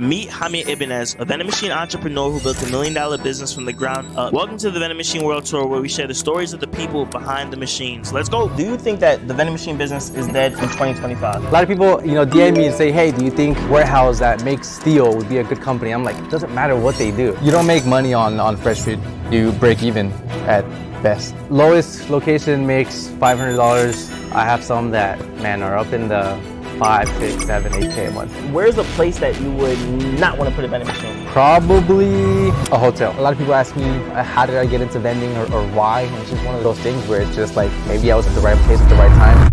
Meet Hamid Ibanez, a vending machine entrepreneur who built $1 million business from the ground up. Welcome to the Vending Machine World Tour, where we share the stories of the people behind the machines. Let's go. Do you think that the vending machine business is dead in 2025? A lot of people, DM me and say, hey, do you think warehouse that makes steel would be a good company? I'm like, it doesn't matter what they do. You don't make money on fresh food. You break even at best. Lowest location makes $500. I have some that, man, are up in the 5, 6, 7, 8K a month. Where's the place that you would not want to put a vending machine? Probably a hotel. A lot of people ask me, how did I get into vending or why? And it's just one of those things where it's just like, maybe I was at the right place at the right time.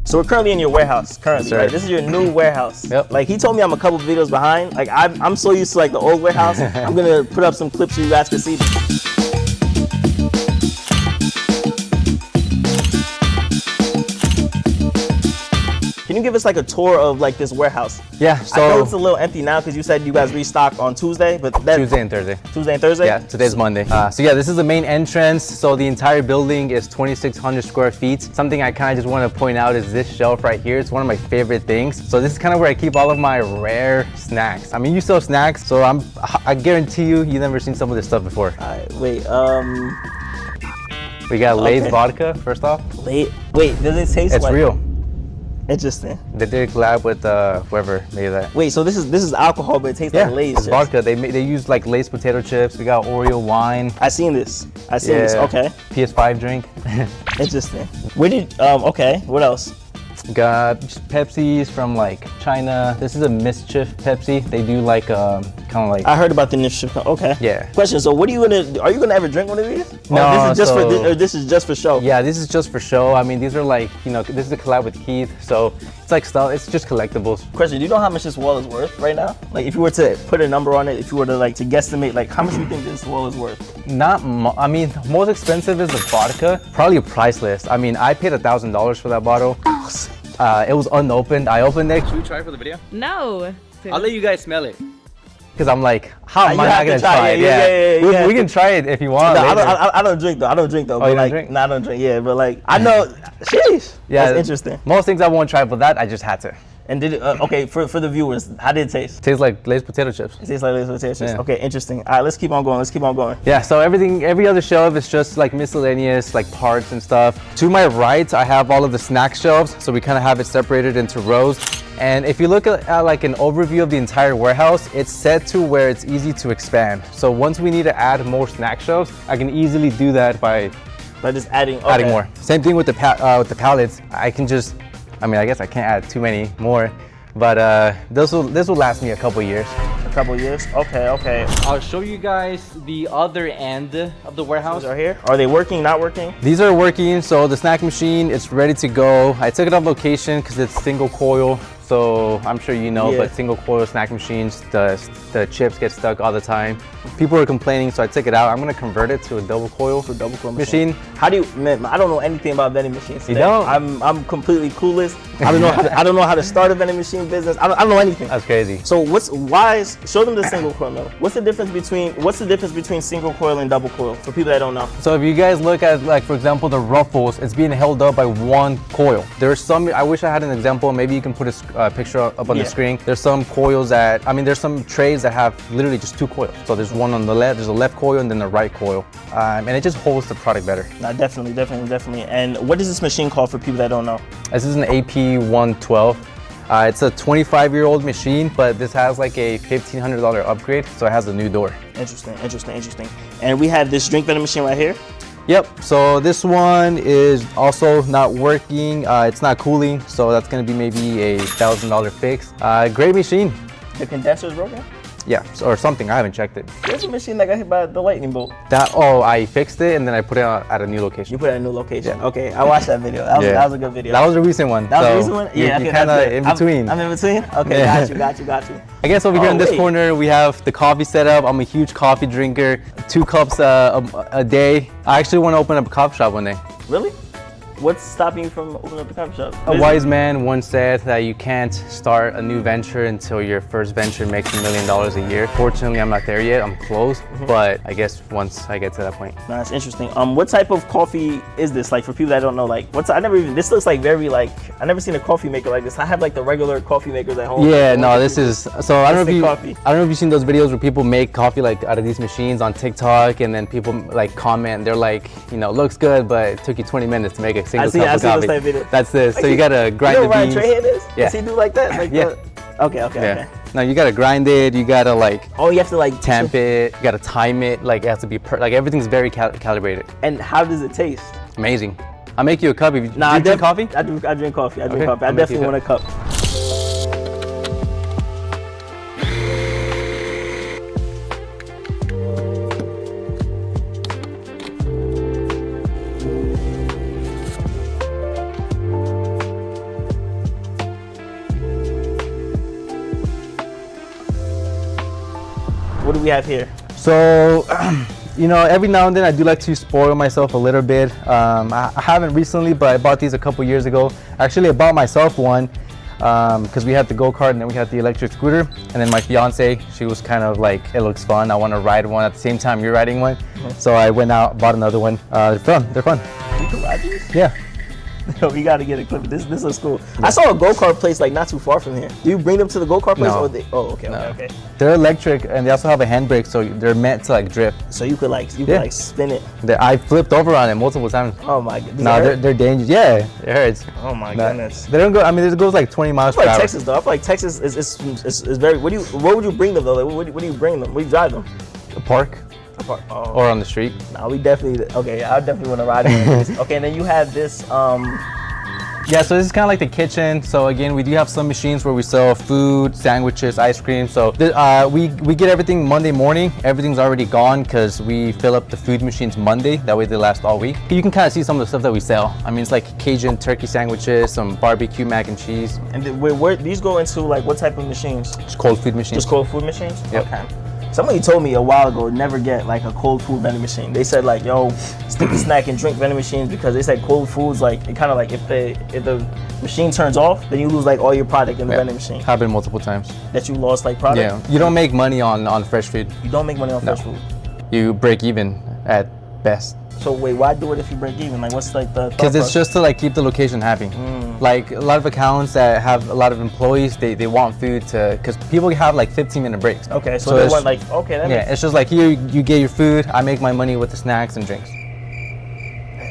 So we're currently in your warehouse, currently, right? This is your new warehouse. Yep. Like, he told me I'm a couple videos behind. Like, I'm so used to like the old warehouse. I'm gonna put up some clips so you guys can see. Can you give us like a tour of like this warehouse? Yeah, so I know it's a little empty now because you said you guys restock on Tuesday, but that's Tuesday and Thursday. Tuesday and Thursday? Yeah, today's Monday. So yeah, this is the main entrance. So the entire building is 2,600 square feet. Something I kind of just want to point out is this shelf right here. It's one of my favorite things. So this is kind of where I keep all of my rare snacks. I mean, you sell snacks, so I guarantee you've never seen some of this stuff before. Wait, we got Lay's vodka, first off. Wait, does it taste It's like? real. Interesting. They did a collab with whoever made that. Wait, so this is alcohol, but it tastes like Lay's it's chips. vodka. They use like Lay's potato chips. We got Oreo wine. I seen this. Okay. PS5 drink. Interesting. Where did okay, what else? Got Pepsis from like China. This is a Mischief Pepsi. They do like kind of like. I heard about the Mischief. Okay. Yeah. Question. So what are you gonna ever drink one of these? No. Or this is just for show. Yeah, this is just for show. I mean, these are like, this is a collab with Keith, so it's like stuff. It's just collectibles. Question. Do you know how much this wall is worth right now? Like, if you were to put a number on it, if you were to like to guesstimate, like how much do you think this wall is worth? I mean, most expensive is the vodka. Probably a price list. I mean, I paid $1,000 for that bottle. It was unopened. I opened it. Should we try it for the video? No. I'll let you guys smell it. Because I'm like, how am I You not have gonna to try try it? it. We can try it if you want. No, later. I don't drink though. I don't drink though. Oh, but you don't like, drink? No, I don't drink. Yeah, but like I know. Sheesh. Yeah, That's interesting. Most things I won't try, but that I just had to. And did it? Okay, for the viewers, how did it taste? Tastes like Lay's potato chips. It tastes like Lay's potato chips. Yeah. Okay, interesting. All right, let's keep on going. Yeah, so every other shelf is just like miscellaneous, like parts and stuff. To my right, I have all of the snack shelves, so we kind of have it separated into rows. And if you look at like an overview of the entire warehouse, it's set to where it's easy to expand. So once we need to add more snack shelves, I can easily do that by just adding more. Same thing with the pallets. I can just, I mean, I guess I can't add too many more, but this will last me a couple years. A couple years. Okay. I'll show you guys the other end of the warehouse. Those are here. Are they working? Not working? These are working. So the snack machine, it's ready to go. I took it off location because it's single coil. So I'm sure you know, but single coil snack machines, the chips get stuck all the time. People are complaining, so I took it out. I'm gonna convert it to a double coil machine. How do you? Man, I don't know anything about vending machines today. You don't? I'm completely clueless. I don't know how to start a vending machine business. I don't know anything. That's crazy. So show them the single coil mill. What's the difference between single coil and double coil for people that don't know? So if you guys look at, like, for example, the ruffles, it's being held up by one coil. There's some, I wish I had an example. Maybe you can put a picture up on the screen. There's some coils there's some trays that have literally just two coils. So there's one on the left, there's a left coil and then the right coil. And it just holds the product better. No, definitely. And what is this machine called for people that don't know? This is an AP112. It's a 25-year-old machine, but this has like a $1,500 upgrade, so it has a new door. Interesting. And we have this drink vending machine right here. Yep, so this one is also not working. It's not cooling, so that's gonna be maybe a $1,000 fix. Great machine. The condenser is broken? Yeah, or something, I haven't checked it. Where's the machine that got hit by the lightning bolt? I fixed it and then I put it at a new location. You put it at a new location? Yeah. Okay, I watched that video. That was a good video. That was a recent one. That was a recent one? Yeah, you're kind of in between. I'm in between? Okay, got you. I guess over here in this corner, we have the coffee setup. I'm a huge coffee drinker, 2 cups a day. I actually want to open up a coffee shop one day. Really? what's stopping you from opening up the coffee shop? A wise man once said that you can't start a new venture until your first venture makes $1 million a year. Fortunately, I'm not there yet. I'm close, but I guess once I get to that point. No, that's interesting. What type of coffee is this? Like for people that don't know, like this looks like very like, I never seen a coffee maker like this. I have like the regular coffee makers at home. Yeah, no, this is, so I don't know if you've seen those videos where people make coffee like out of these machines on TikTok, and then people like comment, they're like, you know, looks good, but it took you 20 minutes to make a single cup of coffee. That's this. So you gotta grind the beans. Trey is? Yeah. Does he do like that? Like okay. No, you gotta grind it. You gotta like. Oh, you have to like tamp it. You gotta time it. Like it has to be like everything's very calibrated. And how does it taste? Amazing. I'll make you a cup. Do you drink coffee? I drink coffee. I definitely want a cup. What do we have here? So, you know, every now and then I do like to spoil myself a little bit. I haven't recently, but I bought these a couple years ago. Actually, I bought myself one because we had the go-kart and then we had the electric scooter. And then my fiance, she was kind of like, it looks fun. I want to ride one at the same time you're riding one. So I went out, bought another one. They're fun. They're fun. You can ride these? Yeah. Yo, we gotta get a clip. This looks cool. Yeah. I saw a go-kart place like not too far from here. Do you bring them to the go-kart place? No. Or okay. They're electric and they also have a handbrake, so they're meant to like drift. So you could like spin it. I flipped over on it multiple times. Oh my god. No, they're dangerous. Yeah, it hurts. Oh my goodness. They don't go. I mean, it goes like 20 miles per hour. Texas though. I feel like Texas is very. What would you bring them though? Like, what do you bring them? Where do you drive them? A park. Oh. Or on the street. No, we definitely. Okay, I definitely want to ride it. Okay, and then you have this. Yeah, so this is kind of like the kitchen. So again, we do have some machines where we sell food, sandwiches, ice cream. So we get everything Monday morning. Everything's already gone because we fill up the food machines Monday. That way they last all week. You can kind of see some of the stuff that we sell. I mean, it's like Cajun turkey sandwiches, some barbecue mac and cheese. And where these go into like what type of machines? Just cold food machines. Just cold food machines? Yep. Okay. Somebody told me a while ago, never get like a cold food vending machine. They said like, yo, stick to snack and drink vending machines because they said cold foods, like it kind of like if the machine turns off, then you lose like all your product in the vending machine. Happened multiple times. That you lost like product? Yeah, you don't make money on fresh food. You don't make money on fresh food? You break even at best. So wait, why do it if you break even? Like what's like the Because it's just to like keep the location happy. Like a lot of accounts that have a lot of employees, they want food to, because people have like 15-minute breaks. Okay, so they want like, okay. Yeah, it's just like here you get your food, I make my money with the snacks and drinks.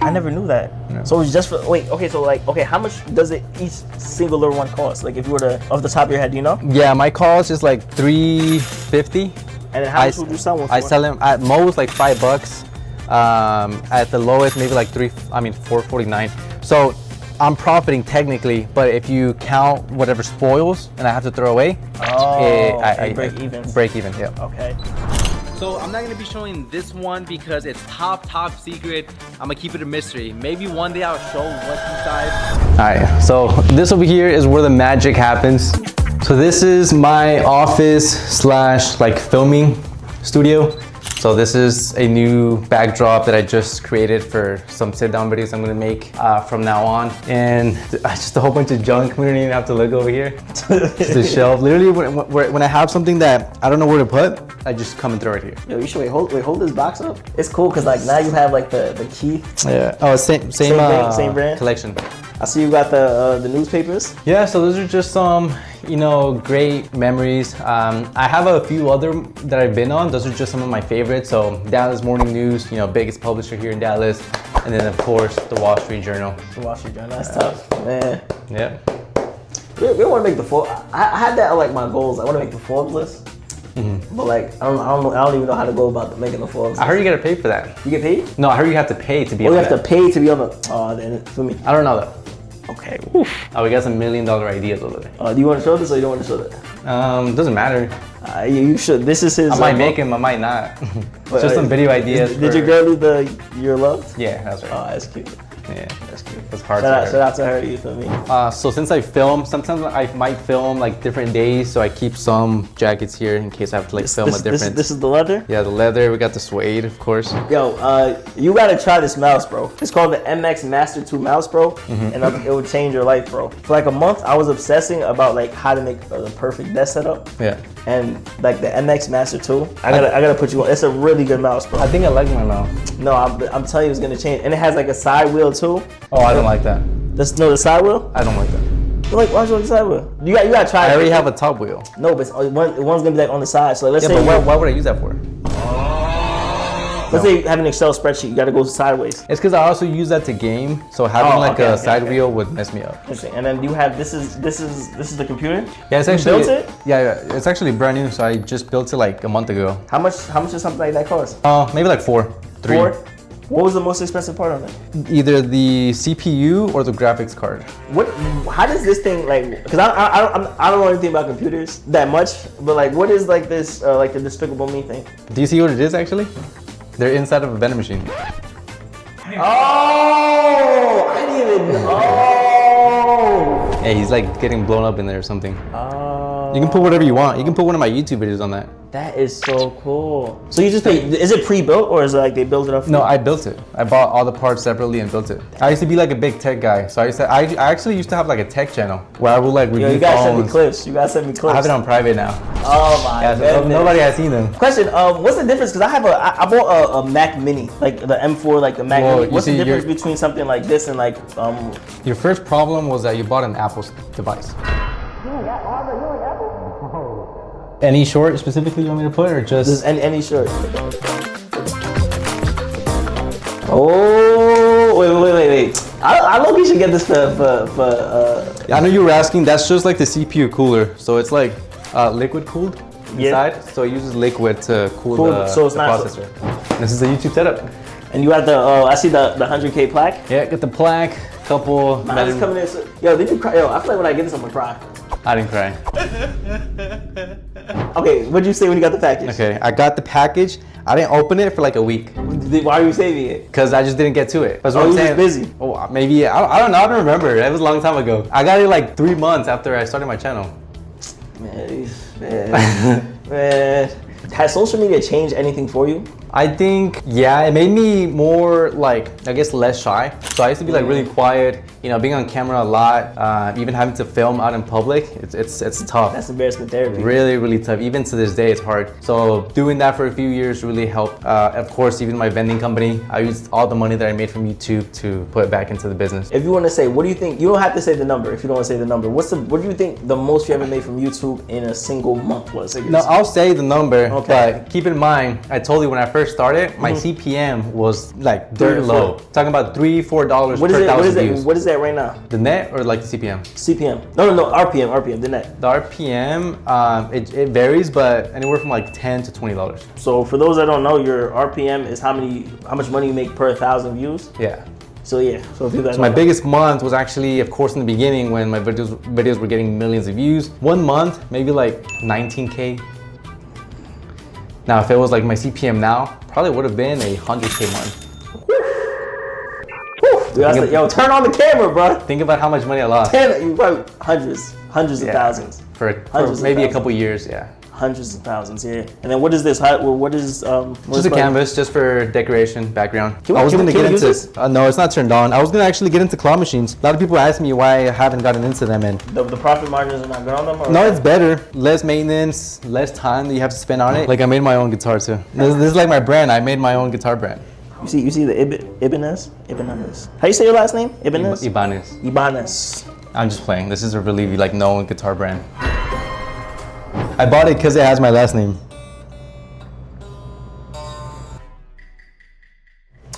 I never knew that. Yeah. So it's just for, how much does it each singular one cost? Like if you were to, off the top of your head, do you know? Yeah, my cost is like $3.50. And then how much would you sell one for? I sell them at most like $5. At the lowest, maybe like $4.49. So I'm profiting technically, but if you count whatever spoils and I have to throw away, I break even. Break even, yeah. Okay. So I'm not gonna be showing this one because it's top secret. I'm gonna keep it a mystery. Maybe one day I'll show what's inside. All right, so this over here is where the magic happens. So this is my office / like filming studio. So this is a new backdrop that I just created for some sit-down videos I'm gonna make from now on. And just a whole bunch of junk. We don't even have to look over here. Just a shelf. Literally, when I have something that I don't know where to put, I just come and throw it here. Yo, you should hold this box up. It's cool because like now you have like the key. Yeah. Oh, same brand collection. I see you got the newspapers. Yeah, so those are just some, you know, great memories. I have a few other that I've been on. Those are just some of my favorites. So Dallas Morning News, you know, biggest publisher here in Dallas. And then of course, the Wall Street Journal. The Wall Street Journal, that's tough, man. Yeah. We want to make the Forbes. I had that like my goals. I want to make the Forbes list. But like, I don't even know how to go about making the Forbes list. I heard you gotta pay for that. You get paid? No, I heard you have to pay to be on that. You have to pay to be on the, oh, then for me. I don't know though. Okay. Oh, we got some $1 million ideas over there. Do you want to show this or you don't want to show that? Doesn't matter. You should. This is his. I might make him, I might not. Just some video ideas. Did your girl leave your love? Yeah, that's right. Oh, that's cute. Yeah, That's cute. it's hard Shout out to her, you feel me? So since I film, sometimes I might film like different days, so I keep some jackets here in case I have to like film a different. This is the leather? Yeah, the leather. We got the suede, of course. Yo, you gotta try this mouse, bro. It's called the MX Master 2 mouse, bro, and it will change your life, bro. For like a month, I was obsessing about like how to make the perfect desk setup. Yeah. And like the MX Master 2, I gotta put you on. It's a really good mouse, bro. I think I like my mouse. No, I'm telling you, it's gonna change, and it has like a side wheel too. Oh, I don't like that. The side wheel. I don't like that. You're like, why'd you like the side wheel? You gotta try. I already have a top wheel. No, but one's gonna be like on the side. So like, let's Yeah, say but why would I use that for? let's say you have an Excel spreadsheet, you gotta go sideways. It's because I also use that to game, so having a side wheel would mess me up. Interesting. And then you have this is the computer. Yeah, it's You actually built it? Yeah, it's actually brand new. So I just built it like a month ago. How much does something like that cost? Maybe like 3. What was the most expensive part of it? Either the CPU or the graphics card. How does this thing like? Because I don't know anything about computers that much, but like, what is like this like the Despicable Me thing? Do you see what it is actually? They're inside of a vending machine. Oh, I didn't even know. Yeah, he's like getting blown up in there or something. Oh. You can put whatever you want. You can put one of my YouTube videos on that. That is so cool. So you just pay, is it pre-built or is it like they built it up for No, you? I built it. I bought all the parts separately and built it. I used to be like a big tech guy, so I actually used to have like a tech channel where I would like review Yo, you gotta send me phones. clips. You gotta send me clips. I have it on private now. Oh my Yeah, so goodness. nobody has seen them. Question, what's the difference? Because I bought a Mac Mini, like the M4, like the Mac Well, Mini. you What's the see, difference between something like this and like Your first problem was that you bought an Apple device. Any short specifically you want me to put, or just any shirt? Oh, wait. I low-key should get this for I know you were asking. That's just like the CPU cooler, so it's like liquid cooled inside. So it uses liquid to cool the, so it's the not processor. This is the YouTube setup. And you got the I see the 100K plaque. Yeah, get the plaque. Couple. Mine's coming in. Yo, did you cry? Yo, I feel like when I get this, I'm gonna cry. I didn't cry. Okay, what'd you say when you got the package? Okay, I got the package. I didn't open it for like a week Why are you saving it? because I just didn't get to it. That's what Oh, I'm you was saying. busy. Oh, maybe I don't know. I don't remember. It was a long time ago. I got it like 3 months after I started my channel. Man. Has social media changed anything for you? I think, yeah, it made me more like, I guess, less shy. So I used to be like really quiet, you know, being on camera a lot, even having to film out in public, it's tough. That's embarrassment therapy. Really, really tough. Even to this day, it's hard. So doing that for a few years really helped. Of course, even my vending company, I used all the money that I made from YouTube to put back into the business. If you want to say, what do you think? You don't have to say the number if you don't want to say the number. What do you think the most you ever made from YouTube in a single month was? No, I'll say the number, Okay. but keep in mind, I told you when I first started, my CPM was like dirt low. Talking about $3-4 per 1,000 views. What is that right now? The net or like the CPM? CPM. No, RPM, the net. The RPM, it varies, but anywhere from like $10 to $20. So for those that don't know, your RPM is how much money you make per 1,000 views. Yeah. So yeah, so if you guys So my biggest month was actually, of course, in the beginning when my videos were getting millions of views. 1 month, maybe like 19K. Now, if it was like my CPM now, probably would have been a 100K month. Dude, yo, turn on the camera, bro. Think about how much money I lost. You probably hundreds of thousands. For Hundreds of maybe a thousands. couple years, yeah. Hundreds of thousands, yeah. And then what is this? What is Just a canvas, just for decoration, background. Can we- I was can we- gonna can get we use into. this? No, it's not turned on. I was gonna actually get into claw machines. A lot of people ask me why I haven't gotten into them, and the profit margins are not good on them? Or no, it's better. Less maintenance, less time that you have to spend on it. Like I made my own guitar too. This is like my brand. I made my own guitar brand. You see the Ibanez? How you say your last name? Ibanez? Ibanez. Ibanez. I'm just playing. This is a really like known guitar brand. I bought it because it has my last name.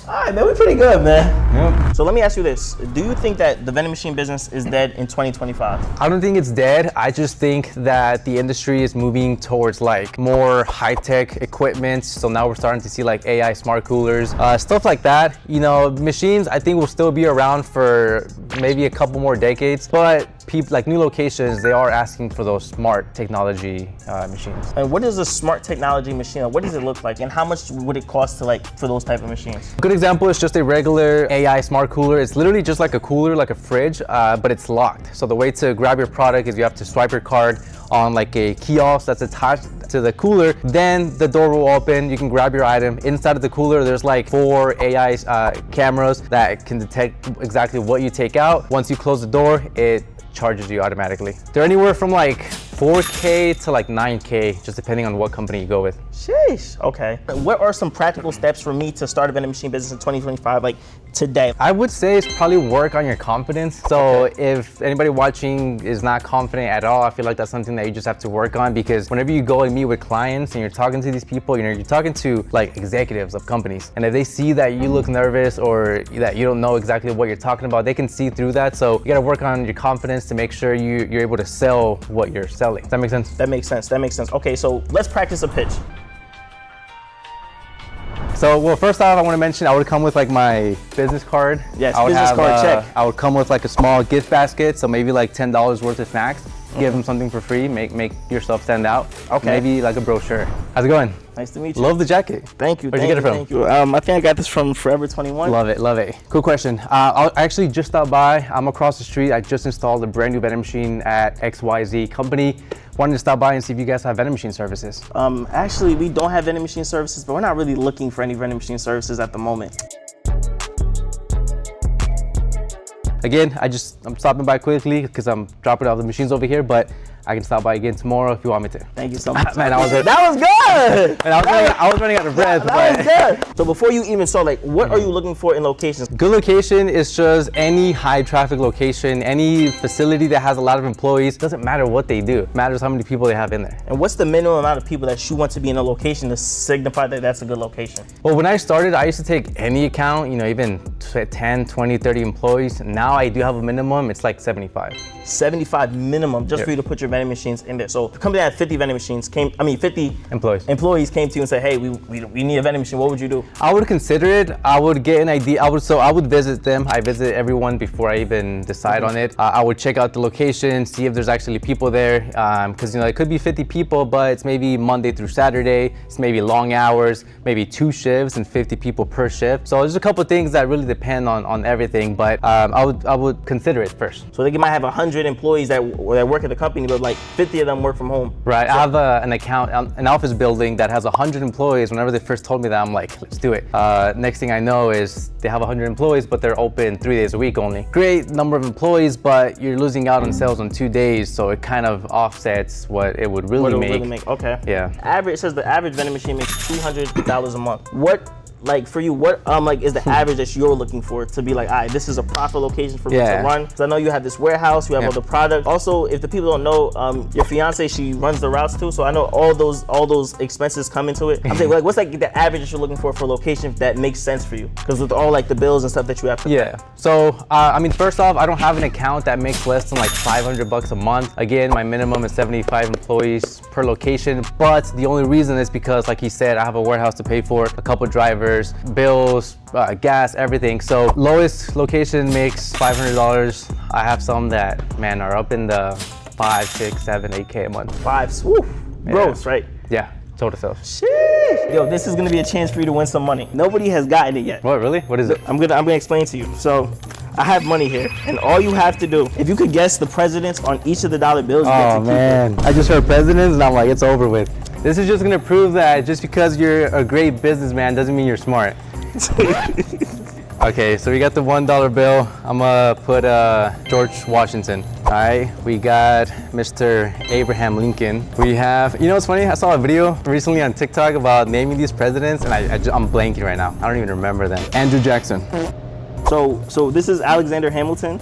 All right, man, we're pretty good, man. Yep. So let me ask you this. Do you think that the vending machine business is dead in 2025? I don't think it's dead. I just think that the industry is moving towards like more high-tech equipment. So now we're starting to see like AI smart coolers, stuff like that. You know, machines I think will still be around for maybe a couple more decades, but people, like new locations, they are asking for those smart technology machines. And what is a smart technology machine? What does it look like? And how much would it cost to like for those type of machines? Good example is just a regular AI smart cooler. It's literally just like a cooler, like a fridge, but it's locked. So the way to grab your product is you have to swipe your card on like a kiosk that's attached to the cooler, then the door will open, you can grab your item. Inside of the cooler, there's like 4 AI cameras that can detect exactly what you take out. Once you close the door, it charges you automatically. They're anywhere from like 4K to like 9K, just depending on what company you go with. Sheesh, okay. What are some practical steps for me to start a vending machine business in 2025, like today? I would say it's probably work on your confidence. So if anybody watching is not confident at all, I feel like that's something that you just have to work on, because whenever you go and meet with clients and you're talking to these people, you know, you're talking to like executives of companies. And if they see that you look nervous or that you don't know exactly what you're talking about, they can see through that. So you gotta work on your confidence to make sure you're able to sell what you're selling. Does that make sense? That makes sense, that makes sense. Okay, so let's practice a pitch. So, well, first off, I want to mention I would come with like my business card. Yes, I would business card, check. I would come with like a small gift basket, so maybe like $10 worth of snacks. Give them something for free, make yourself stand out. Okay. Maybe like a brochure. How's it going? Nice to meet you. Love the jacket. Thank you. Where'd you get it from? Thank you. I think I got this from Forever 21. Love it, love it. Cool question. I actually just stopped by. I'm across the street. I just installed a brand new vending machine at XYZ company. Wanted to stop by and see if you guys have vending machine services. Actually, we don't have vending machine services, but we're not really looking for any vending machine services at the moment. Again, I'm stopping by quickly because I'm dropping off the machines over here, but I can stop by again tomorrow if you want me to. Thank you so much. Man, that was good. Man, I was running out of breath. That was But good. So before you even start, like, what are you looking for in locations? good location is just any high traffic location, any facility that has a lot of employees. Doesn't matter what they do. It matters how many people they have in there. And what's the minimum amount of people that you want to be in a location to signify that that's a good location? Well, when I started, I used to take any account, you know, even 10, 20, 30 employees. Now I do have a minimum. It's like 75. 75 minimum just for you to put your vending machines in there. So if a company that had 50 vending machines 50 employees came to you and said, hey, we need a vending machine, what would you do? I would consider it. I would get an idea. I would visit them. I visit everyone before I even decide on it. I would check out the location, see if there's actually people there. Because you know, it could be 50 people, but it's maybe Monday through Saturday. It's maybe long hours, maybe 2 shifts and 50 people per shift. So there's a couple things that really depend on everything, but I would consider it first. So they might have 100 employees that work at the company, but like 50 of them work from home. Right, so I have an account, an office building that has 100 employees. Whenever they first told me that, I'm like, let's do it. Next thing I know is they have 100 employees, but they're open 3 days a week only. Great number of employees, but you're losing out on sales on 2 days, so it kind of offsets what it would really make. Okay. Yeah. It says the average vending machine makes $200 a month. What, like for you, what like is the average that you're looking for to be like, all right, this is a profit location for me to run? Because I know you have this warehouse, you have all the products. Also, if the people don't know, your fiance, she runs the routes too, so I know all those expenses come into it. I'm saying, like, what's like the average that you're looking for a location that makes sense for you? Because with all like the bills and stuff that you have to pay. So I mean, first off, I don't have an account that makes less than like $500 a month. Again, my minimum is 75 employees per location, but the only reason is because, like he said, I have a warehouse to pay for, a couple drivers, bills, gas, everything. So lowest location makes $500. I have some that, man, are up in the 5, 6, 7, 8K a month. Gross, right? Yeah, total sales. Sheesh. Yo, this is gonna be a chance for you to win some money. Nobody has gotten it yet. What, really? What is it? I'm gonna explain to you. So I have money here, and all you have to do, if you could guess the presidents on each of the dollar bills, you get to keep it. I just heard presidents and I'm like, it's over with. This is just gonna prove that just because you're a great businessman doesn't mean you're smart. Okay, so we got the $1 bill. I'm gonna put George Washington. All right, we got Mr. Abraham Lincoln. We have, you know what's funny? I saw a video recently on TikTok about naming these presidents, and I'm blanking right now. I don't even remember them. Andrew Jackson. So this is Alexander Hamilton.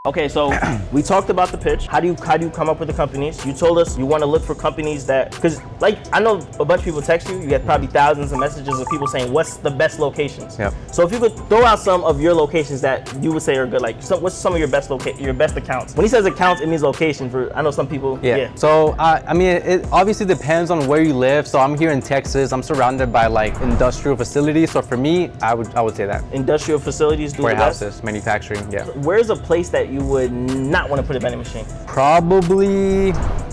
Okay, so we talked about the pitch. How do you come up with the companies? You told us you want to look for companies that, because like I know a bunch of people text you. You get probably thousands of messages of people saying what's the best locations. Yep. So if you could throw out some of your locations that you would say are good, like what's some of your best accounts? When he says accounts, it means location. For I know some people. Yeah. So I mean, it obviously depends on where you live. So I'm here in Texas. I'm surrounded by like industrial facilities. So for me, I would say that industrial facilities do warehouses, manufacturing. Yeah. Where's a place that that you would not want to put a vending machine? Probably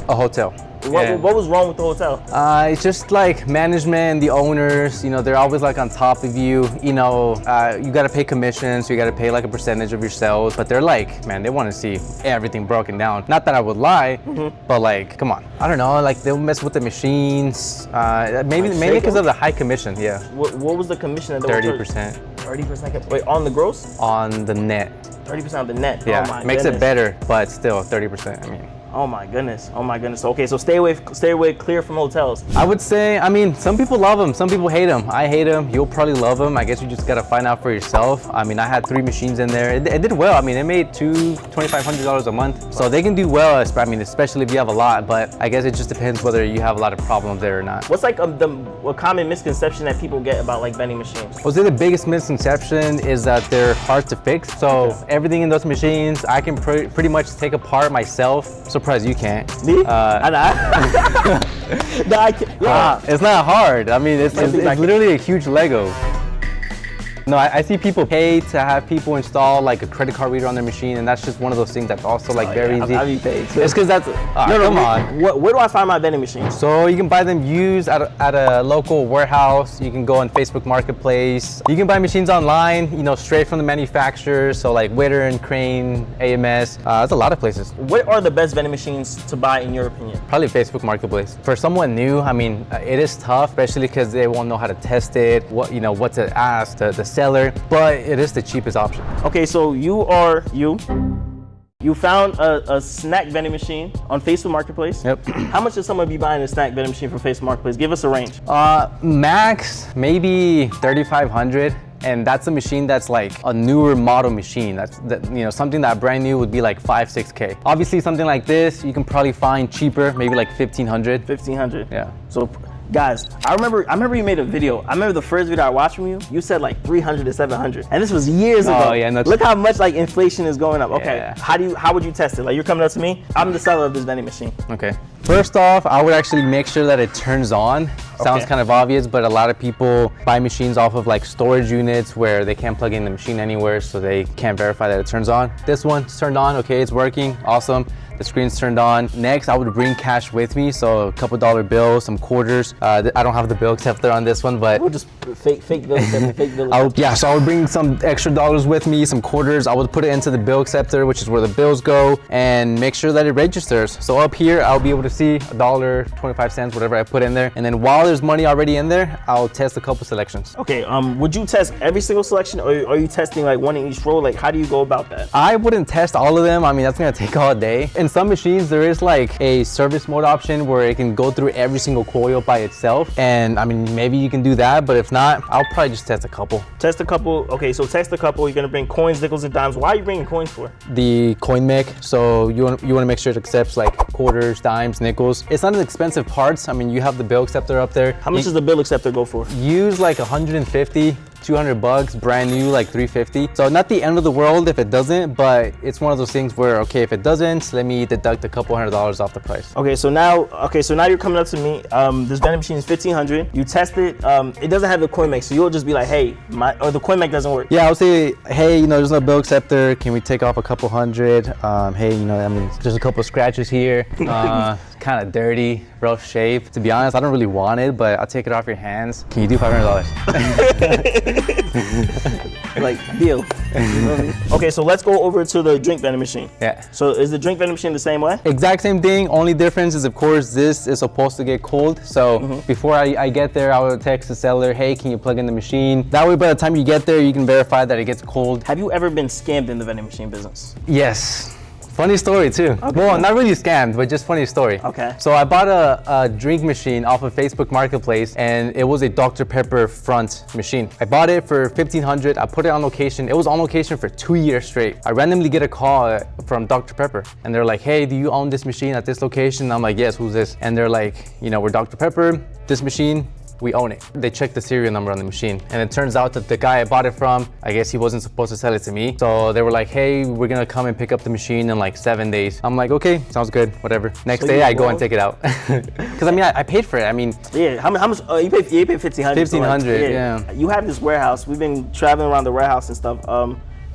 a hotel. What was wrong with the hotel? It's just like management, the owners, you know, they're always like on top of you. You know, you gotta pay commissions, so you gotta pay like a percentage of your sales. But they're like, man, they want to see everything broken down. Not that I would lie, but like, come on. I don't know, like they'll mess with the machines. Mainly because of the high commission. Yeah. What was the commission that they 30%. 30%. Wait, on the gross? On the net. 30% of the net. Yeah. Oh my Makes goodness. it better, but still 30%. I mean. Oh my goodness. Oh my goodness. Okay, so stay away clear from hotels. I would say, I mean, some people love them, some people hate them. I hate them. You'll probably love them. I guess you just gotta find out for yourself. I mean, I had 3 machines in there. It did well. I mean, it made $2,500 a month. So they can do well, I mean, especially if you have a lot, but I guess it just depends whether you have a lot of problems there or not. What's like a common misconception that people get about like vending machines? I would say the biggest misconception is that they're hard to fix. So everything in those machines, I can pretty much take apart myself. Surprised you can't. Me? No, I can't. Yeah. It's not hard. I mean, it's literally a huge Lego. No, I see people pay to have people install like a credit card reader on their machine, and that's just one of those things that's also like very easy. I'll be paid too. It's because that's, come on. Where do I find my vending machines? So you can buy them used at a local warehouse. You can go on Facebook Marketplace. You can buy machines online, you know, straight from the manufacturers. So like Witter and Crane, AMS, there's a lot of places. What are the best vending machines to buy in your opinion? Probably Facebook Marketplace. For someone new, I mean, it is tough, especially because they won't know how to test it, what to ask the seller, but it is the cheapest option. Okay, so you found a snack vending machine on Facebook Marketplace. Yep. How much should someone be buying a snack vending machine from Facebook Marketplace? Give us a range. Max, maybe 3,500. And that's a machine that's like a newer model machine. That's you know, something that brand new would be like 5-6K. Obviously something like this, you can probably find cheaper, maybe like 1,500. 1,500. Yeah. So guys, I remember you made a video. I remember the first video I watched from you, you said like 300 to 700. And this was years ago. Oh yeah, no, look how much like inflation is going up. Okay, Yeah. how would you test it? Like you're coming up to me, I'm the seller of this vending machine. Okay. First off, I would actually make sure that it turns on. Sounds kind of obvious, but a lot of people buy machines off of like storage units where they can't plug in the machine anywhere, so they can't verify that it turns on. This one's turned on, okay, it's working, awesome. The screen's turned on. Next, I would bring cash with me, so a couple dollar bills, some quarters. I don't have the bill acceptor on this one, but We'll just fake bill acceptor. So I would bring some extra dollars with me, some quarters. I would put it into the bill acceptor, which is where the bills go, and make sure that it registers. So up here, I'll be able to see $1.25, whatever I put in there. And then while there's money already in there, I'll test a couple selections. Okay, would you test every single selection, or are you testing like one in each row? Like, how do you go about that? I wouldn't test all of them. I mean, that's gonna take all day. In some machines, there is like a service mode option where it can go through every single coil by itself. And I mean, maybe you can do that, but if not, I'll probably just test a couple. Test a couple. Okay, so test a couple. You're gonna bring coins, nickels, and dimes. Why are you bringing coins for? The coin mech, so you want to make sure it accepts like quarters, dimes, nickels. It's not an expensive parts. I mean, you have the bill acceptor up there. How much does the bill acceptor go for? Use like 150. $200, brand new, like $350. So not the end of the world if it doesn't, but it's one of those things where, okay, if it doesn't, let me deduct a couple $100 off the price. Okay, so now you're coming up to me. This vending machine is $1,500. You test it. It doesn't have the coin mech, so you'll just be like, hey, the coin mech doesn't work. Yeah, I would say, hey, you know, there's no bill acceptor. Can we take off a couple hundred? Hey, you know, I mean, there's a couple scratches here. Kind of dirty, rough shape. To be honest, I don't really want it, but I'll take it off your hands. Can you do $500? Like, deal. Okay, so let's go over to the drink vending machine. Yeah. So is the drink vending machine the same way? Exact same thing. Only difference is, of course, this is supposed to get cold. So before I get there, I will text the seller, hey, can you plug in the machine? That way, by the time you get there, you can verify that it gets cold. Have you ever been scammed in the vending machine business? Yes. Funny story too. Okay. Well, not really scammed, but just funny story. Okay. So I bought a drink machine off of Facebook Marketplace, and it was a Dr. Pepper front machine. I bought it for $1,500. I put it on location. It was on location for 2 years straight. I randomly get a call from Dr. Pepper, and they're like, hey, do you own this machine at this location? I'm like, yes, who's this? And they're like, you know, we're Dr. Pepper, this machine, we own it. They checked the serial number on the machine, and it turns out that the guy I bought it from, I guess he wasn't supposed to sell it to me. So they were like, hey, we're gonna come and pick up the machine in like 7 days. I'm like, okay, sounds good, whatever. Next day, I go and take it out. Because I mean, I paid for it. I mean, yeah, how much? You paid $1,500. $1,500, yeah. You have this warehouse. We've been traveling around the warehouse and stuff.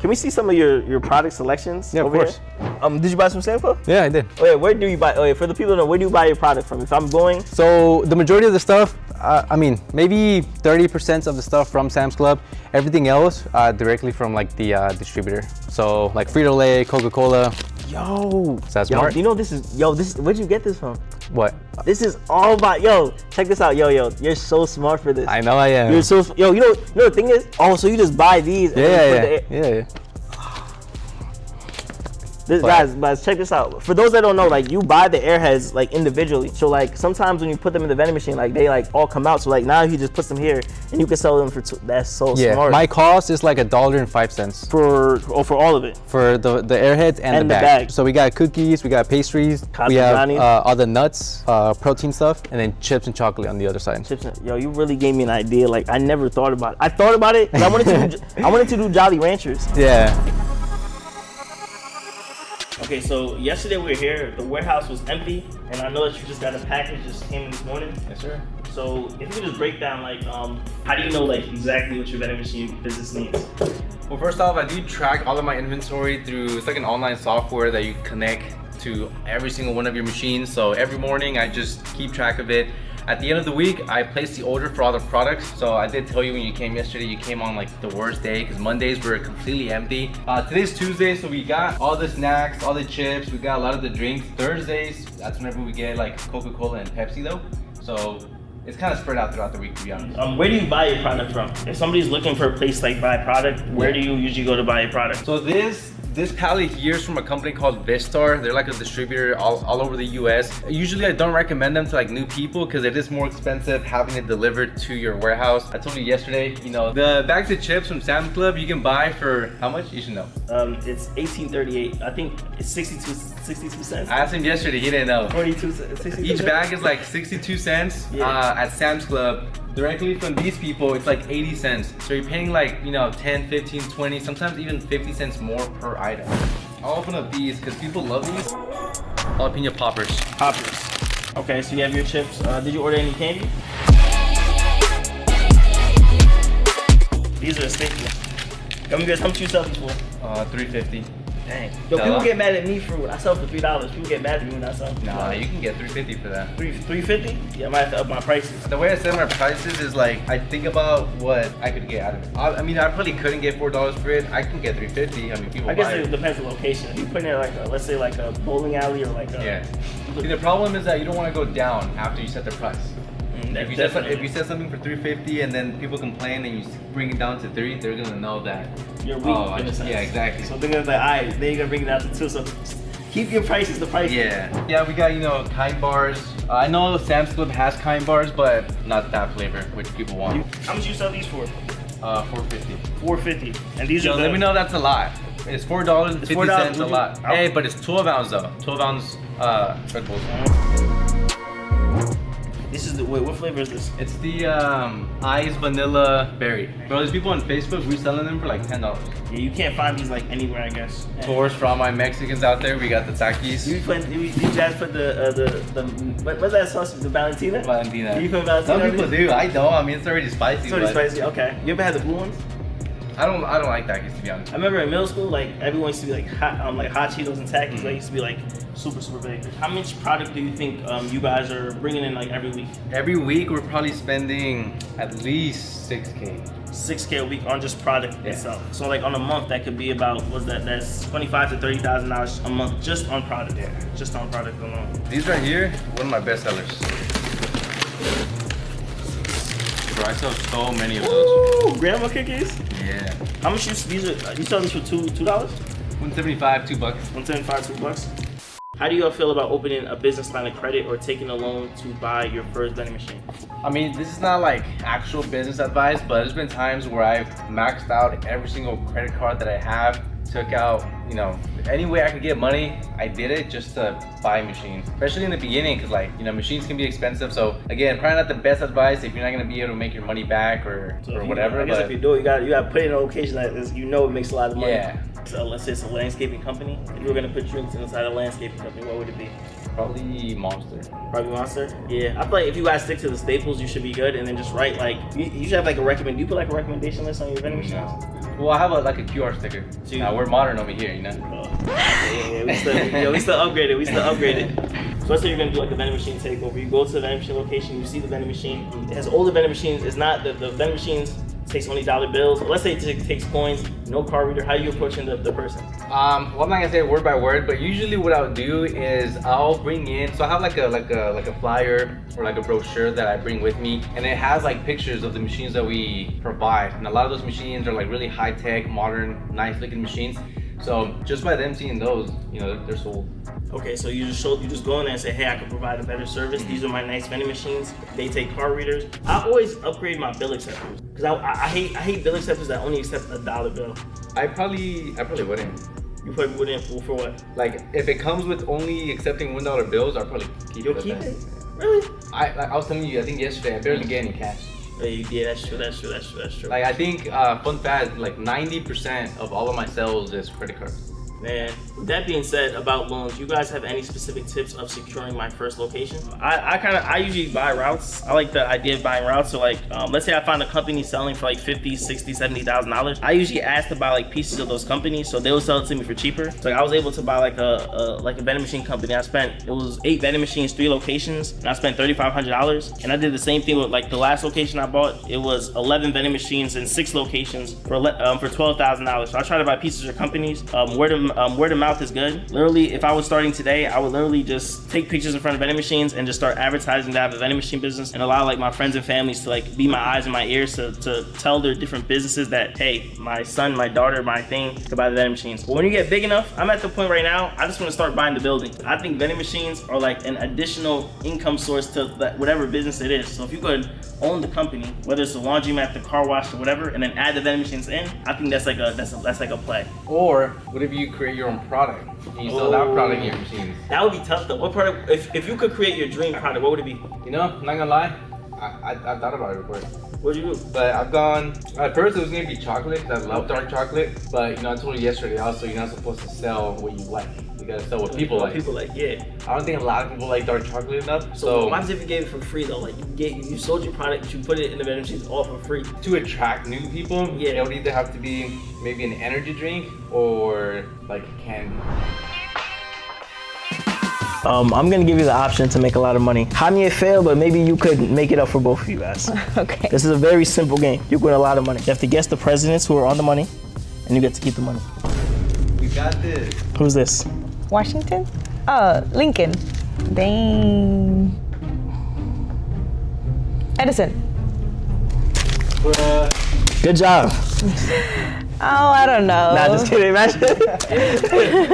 Can we see some of your product selections? Yeah, of over course. Here? Did you buy some sample? Yeah, I did. Oh yeah, where do you buy? Oh yeah, for the people that know, where do you buy your product from? If I'm going, So the majority of the stuff, I mean, maybe 30% of the stuff from Sam's Club. Everything else directly from like the distributor. So like Frito-Lay, Coca-Cola. yo, Is that yo, smart? do you know this is where'd you get this from? What? This is all about check this out, yo, you're so smart for this. I know I am. You're so you know the thing is, oh, so you just buy these. And then put Yeah. This, guys, check this out. For those that don't know, like you buy the airheads like individually. So like sometimes when you put them in the vending machine, like they like all come out. So like now he just puts them here, and you can sell them for that's so Yeah, smart. my cost is like $1.05 for all of it. for the airheads and the bag. So we got cookies, we got pastries, we have Brownies. all the nuts, protein stuff, and then chips and chocolate on the other side. Chips, yo, you really gave me an idea. Like I never thought about it. I thought about it, but I wanted to do Jolly Ranchers. Yeah. Okay, so yesterday we were here, the warehouse was empty, and I know that you just got a package just came in this morning. Yes, sir. So if you could just break down like, how do you know like exactly what your vending machine business needs? Well, first off, I do track all of my inventory through, it's like an online software that you connect to every single one of your machines. So every morning I just keep track of it. At the end of the week, I place the order for all the products. So I did tell you when you came yesterday, you came on like the worst day because Mondays were completely empty. Today's Tuesday, so we got all the snacks, all the chips, we got a lot of the drinks. Thursdays, that's whenever we get like Coca-Cola and Pepsi though. So it's kind of spread out throughout the week, to be honest. Where do you buy your product from? If somebody's looking for a place like buy product, where do you usually go to buy your product? So this pallet here is from a company called Vistar. They're like a distributor all over the US. Usually I don't recommend them to like new people because it is more expensive having it delivered to your warehouse. I told you yesterday, you know, the bags of chips from Sam's Club you can buy for how much? You should know. It's $18.38. I think it's 62 cents. I asked him yesterday, he didn't know. 42 cents. 62 Each cents? bag is like 62 cents. Yeah. At Sam's Club. Directly from these people, it's like 80 cents. So you're paying like, you know, 10, 15, 20, sometimes even 50 cents more per item. I'll open up these because people love these. Jalapeno poppers. Poppers. Okay, so you have your chips. Did you order any candy? These are a staple. How much you sell these for? $3.50. Dang. Yo, people get mad at me for when I sell for $3. People get mad at me when I sell. Nah, you can get $3.50 for that. $3.50? Yeah, I might have to up my prices. The way I set my prices is like, I think about what I could get out of it. I mean, I probably couldn't get $4 for it. I can get $3.50. I mean, people I guess buy it it. depends on the location. If you put in like let's say like a bowling alley or like a... Yeah. See, the problem is that you don't want to go down after you set the price. If you set something for $3.50 and then people complain and you bring it down to $3, they're gonna know that you're weak. Yeah, exactly. So they're gonna be like, alright, then you're gonna bring it down to 2. So keep your prices the price. Yeah, we got, you know, kind bars. I know Sam's Club has kind bars, but not that flavor, which people want. How much you sell these for? $4.50. $4.50. And these Yo, are let me know that's a lot. It's $4.50 a lot. Oh. Hey, but it's 12 ounce though. 12 ounce Red Bulls. This is the wait. What flavor is this? It's the Ice Vanilla Berry. Bro, there's people on Facebook reselling them for like $10. Yeah, you can't find these like anywhere, I guess. Of course, for all my Mexicans out there, we got the Takis. You guys put the what's that sauce? The Valentina? Valentina. You put Valentina? Some people on it? do. I don't. I mean, it's already spicy. It's already but spicy. Okay. You ever had the blue ones? I don't like Takis, to be honest. I remember in middle school, like everyone used to be like hot Cheetos and Takis. They used to be like super big. How much product do you think you guys are bringing in like every week? Every week we're probably spending at least $6K. $6K a week on just product itself. So like on a month, that could be about that's $25,000 to $30,000 a month just on product. Yeah. Just on product alone. These right here, one of my best sellers. Bro, I sell so many of those. Ooh, grandma cookies. Yeah. How much you sell these for $2? $175, $2. $175, $2. How do you all feel about opening a business line of credit or taking a loan to buy your first vending machine? I mean, this is not like actual business advice, but there's been times where I've maxed out every single credit card that I have, took out, you know, any way I could get money, I did it just to buy machines. Especially in the beginning, because like, you know, machines can be expensive. So again, probably not the best advice if you're not gonna be able to make your money back or whatever. I guess if you do it, you got to put it in a location that is, you know, it makes a lot of money. Yeah. So let's say it's a landscaping company. If you were gonna put drinks inside a landscaping company, what would it be? Probably Monster. Probably Monster? Yeah. I feel like if you guys stick to the staples, you should be good. And then just write like, you should have like a recommend. Do you put like a recommendation list on your vending machines? Well, I have like a QR sticker. Now we're modern over here, you know. We still upgraded. We still upgraded. So let's say you're gonna do like a vending machine takeover. You go to the vending machine location. You see the vending machine. It has all the vending machines. It's not the vending machines takes only dollar bills. Or let's say it takes coins. No card reader. How are you approaching the person? Well, I'm not gonna say word by word, but usually what I'll do is I'll bring in. So I have like a flyer or like a brochure that I bring with me, and it has like pictures of the machines that we provide. And a lot of those machines are like really high tech, modern, nice looking machines. So just by them seeing those, you know, they're sold. Okay, so you just go in there and say, hey, I can provide a better service. These are my nice vending machines. They take card readers. I always upgrade my bill acceptors because I hate bill acceptors that only accept a dollar bill. I probably wouldn't. You probably wouldn't for what? Like if it comes with only accepting $1 bills, I'll probably keep You'll it. Keep it? Really? I was telling you, I think yesterday, I barely get any cash. Yeah, that's true. Like I think, fun fact, like 90% of all of my sales is credit cards. Man, with that being said about loans, you guys have any specific tips of securing my first location? I usually buy routes. I like the idea of buying routes. So like, let's say I find a company selling for like $50,000, $60,000, $70,000. I usually ask to buy like pieces of those companies, so they will sell it to me for cheaper. So like, I was able to buy like a vending machine company. It was 8 vending machines, 3 locations, and I spent $3,500. And I did the same thing with like the last location I bought. It was 11 vending machines in 6 locations for $12,000. So I try to buy pieces of companies. Word of mouth is good. Literally, if I was starting today, I would literally just take pictures in front of vending machines and just start advertising that I have a vending machine business and allow like my friends and families to like be my eyes and my ears to tell their different businesses that, hey, my son, my daughter, my thing, to buy the vending machines. But when you get big enough, I'm at the point right now, I just want to start buying the building. I think vending machines are like an additional income source to whatever business it is. So if you could own the company, whether it's a laundromat, the car wash, or whatever, and then add the vending machines in, I think that's like a play. Or what if you create your own product and you sell that product in your machines? That would be tough though. What product, if you could create your dream product, what would it be? You know, I'm not gonna lie, I thought about it before. What'd you do? But I've gone, at first it was gonna be chocolate, because I love dark chocolate. But you know, I told you yesterday also, you're not supposed to sell what you like. You gotta sell what people like. People like, yeah. I don't think a lot of people like dark chocolate enough. So what happens if you gave it for free though? Like you sold your product, you put it in the vending machines all for free. To attract new people, yeah, it would either have to be maybe an energy drink or like candy. I'm gonna give you the option to make a lot of money. How may it fail, but maybe you could make it up for both of you guys. Okay. This is a very simple game. You win a lot of money. You have to guess the presidents who are on the money, and you get to keep the money. You got this. Who's this? Washington? Lincoln. Dang. Edison. Good job. Oh, I don't know. Nah, just kidding, man.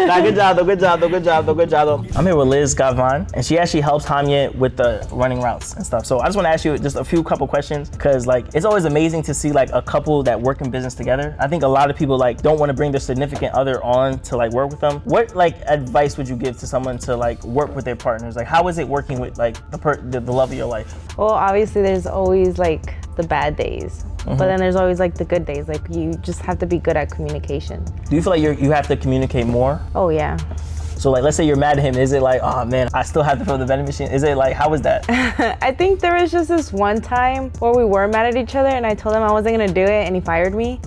Nah, good job though. I'm here with Liz Gavon, and she actually helps Hamye with the running routes and stuff. So I just want to ask you just a couple questions, because like it's always amazing to see like a couple that work in business together. I think a lot of people like don't want to bring their significant other on to like work with them. What like advice would you give to someone to like work with their partners? Like how is it working with like the love of your life? Well, obviously there's always like the bad days. But then there's always like the good days. Like you just have to be good at communication. Do you feel like you have to communicate more? Oh yeah. So like, let's say you're mad at him. Is it like, oh man, I still have to fill the vending machine? Is it like, how was that? I think there was just this one time where we were mad at each other and I told him I wasn't gonna do it and he fired me.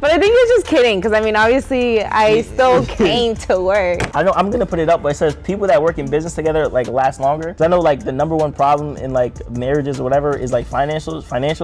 But I think he was just kidding, because I mean, obviously, I still came to work. I know I'm gonna put it up, but it says people that work in business together like last longer. 'Cause I know like the #1 problem in like marriages or whatever is like financial.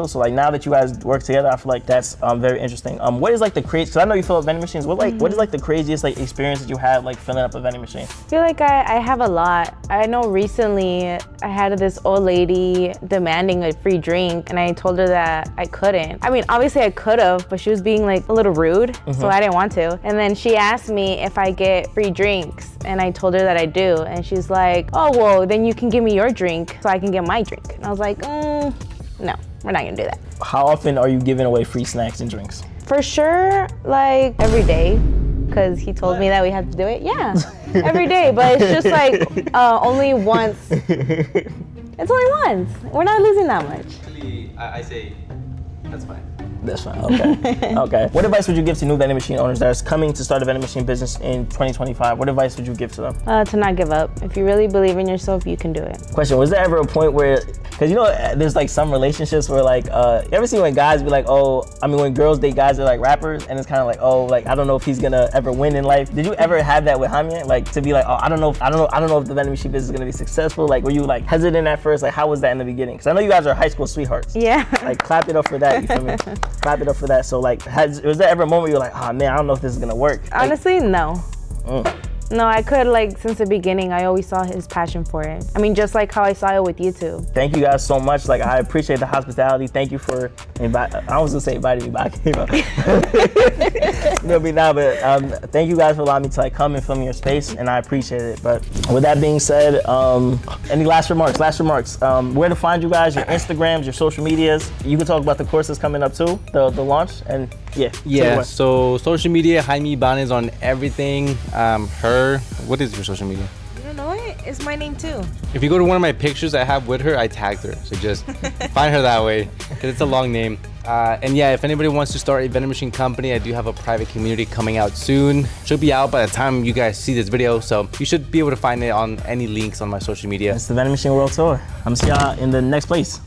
So like now that you guys work together, I feel like that's very interesting. What is like the crazy? Because I know you fill up vending machines. What is like the craziest like experience that you had like filling up a vending machine? I feel like I have a lot. I know recently I had this old lady demanding a free drink, and I told her that I couldn't. I mean, obviously I could have, but she was being like a little rude, so I didn't want to. And then she asked me if I get free drinks, and I told her that I do. And she's like, oh, well, then you can give me your drink so I can get my drink. And I was like, no, we're not gonna do that. How often are you giving away free snacks and drinks? For sure, like every day, because he told me that we had to do it. Yeah, every day, but it's just like only once. It's only once. We're not losing that much. Actually, I say that's fine. That's fine, okay. Okay. What advice would you give to new vending machine owners that are coming to start a vending machine business in 2025? What advice would you give to them? To not give up. If you really believe in yourself, you can do it. Question, was there ever a point where Because you know, there's like some relationships where like, you ever see when guys be like, oh, I mean when girls date guys that are like rappers, and it's kind of like, oh, like I don't know if he's gonna ever win in life. Did you ever have that with Jaime? Like to be like, oh, I don't know if the vending machine business is gonna be successful. Like were you like hesitant at first? Like how was that in the beginning? Because I know you guys are high school sweethearts. Yeah. Like clap it up for that. You feel me? Clap it up for that. So like, was there ever a moment where you're like, oh man, I don't know if this is gonna work? Honestly, no. No, I could, like, since the beginning, I always saw his passion for it. I mean, just like how I saw it with you two. Thank you guys so much. Like, I appreciate the hospitality. Thank you for I was gonna say inviting me, but I came up. But thank you guys for allowing me to like come and film in your space, and I appreciate it. But with that being said, any last remarks? Where to find you guys, your Instagrams, your social medias. You can talk about the courses coming up too, the launch, and yeah. So social media, Jaime Ibanez on everything. What is your social media? You don't know it? It's my name too. If you go to one of my pictures I have with her, I tagged her. So just find her that way, because it's a long name. And yeah, if anybody wants to start a vending machine company, I do have a private community coming out soon. Should be out by the time you guys see this video, so you should be able to find it on any links on my social media. It's the Vending Machine World Tour. I'm gonna see y'all in the next place.